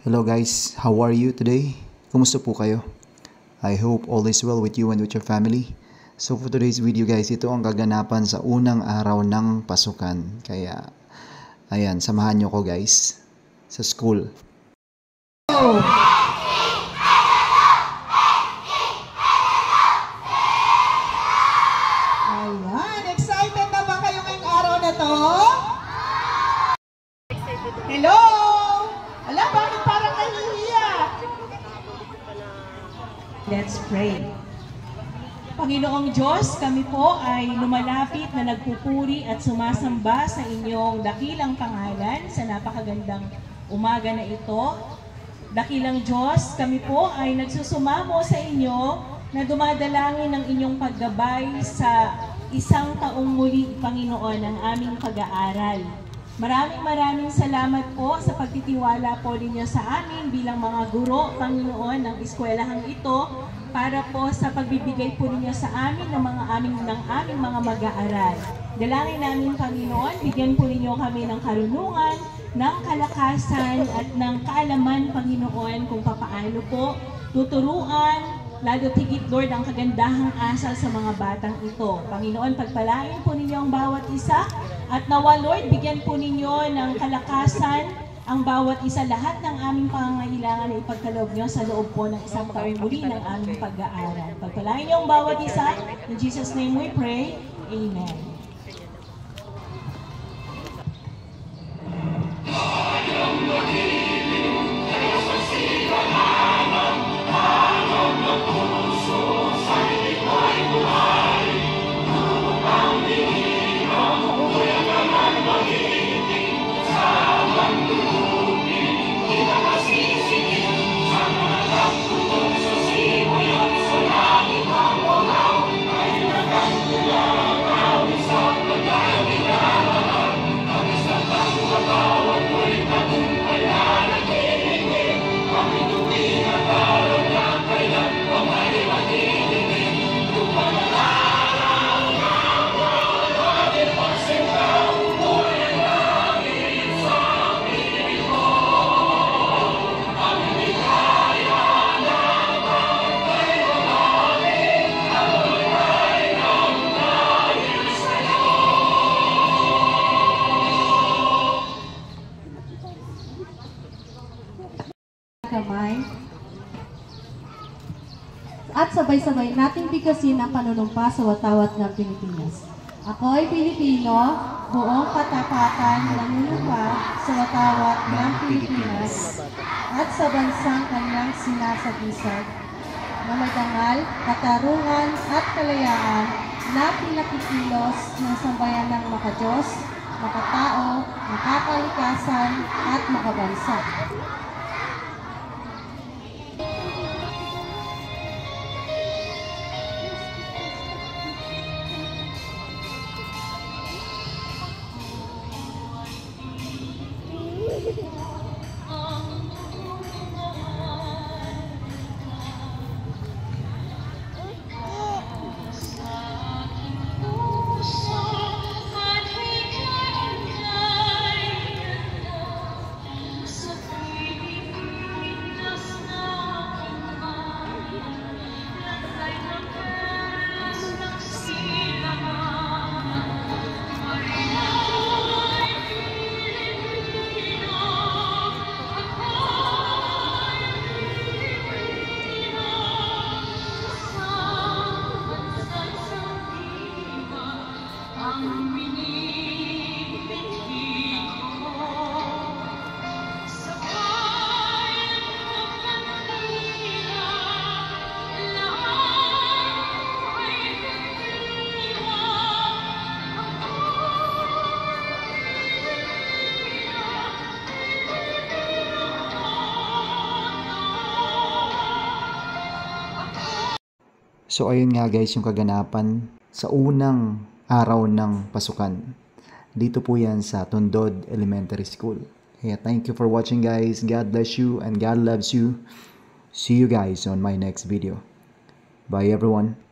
Hello guys, how are you today? Kumusta po kayo? I hope all is well with you and with your family. So for today's video guys, ito ang kaganapan sa unang araw ng pasukan. Kaya, ayan, samahan nyo ko guys sa school. Oh. Ayan, excited na ba kayo ngayong araw na to? Hello! Alam, bakit parang nahihiya? Let's pray. Panginoong Diyos, kami po ay lumalapit na nagpupuri at sumasamba sa inyong dakilang pangalan sa napakagandang umaga na ito. Dakilang Diyos, kami po ay nagsusumamo sa inyo na dumadalangin ng inyong paggabay sa isang taong muli, Panginoon, ng aming pag-aaral. Maraming salamat po sa pagtitiwala po ninyo sa amin bilang mga guro, Panginoon, ng eskwelahang ito para po sa pagbibigay po ninyo sa amin ng aming mga mag-aaral. Dalangin namin, Panginoon, bigyan po ninyo kami ng karunungan, ng kalakasan at ng kaalaman, Panginoon, kung papaano po tuturuan, lalo tigit, Lord, ang kagandahang asal sa mga batang ito. Panginoon, pagpalain po ninyo ang bawat isa at nawa, Lord, bigyan po ninyo ng kalakasan ang bawat isa, lahat ng aming pangangailangan na ipagkaloob nyo sa loob po ng isang taon muli ng aming pag-aaral. Pagpalain nyo ang bawat isa. In Jesus' name we pray. Amen. Kamay. At sabay-sabay nating bigkasin ang panunumpa sa watawat ng Pilipinas. Ako'y Pilipino, buong katapatan nanunumpa sa watawat ng Pilipinas at sa bansang kanyang sinasagisag na may dangal, katarungan at kalayaan na pinakikilos ng sambayan ng makadiyos, makatao, makakalikasan at makabansa. So ayun nga guys yung kaganapan sa unang araw ng pasukan. Dito po yan sa Tundod Elementary School. Kaya thank you for watching guys. God bless you and God loves you. See you guys on my next video. Bye everyone.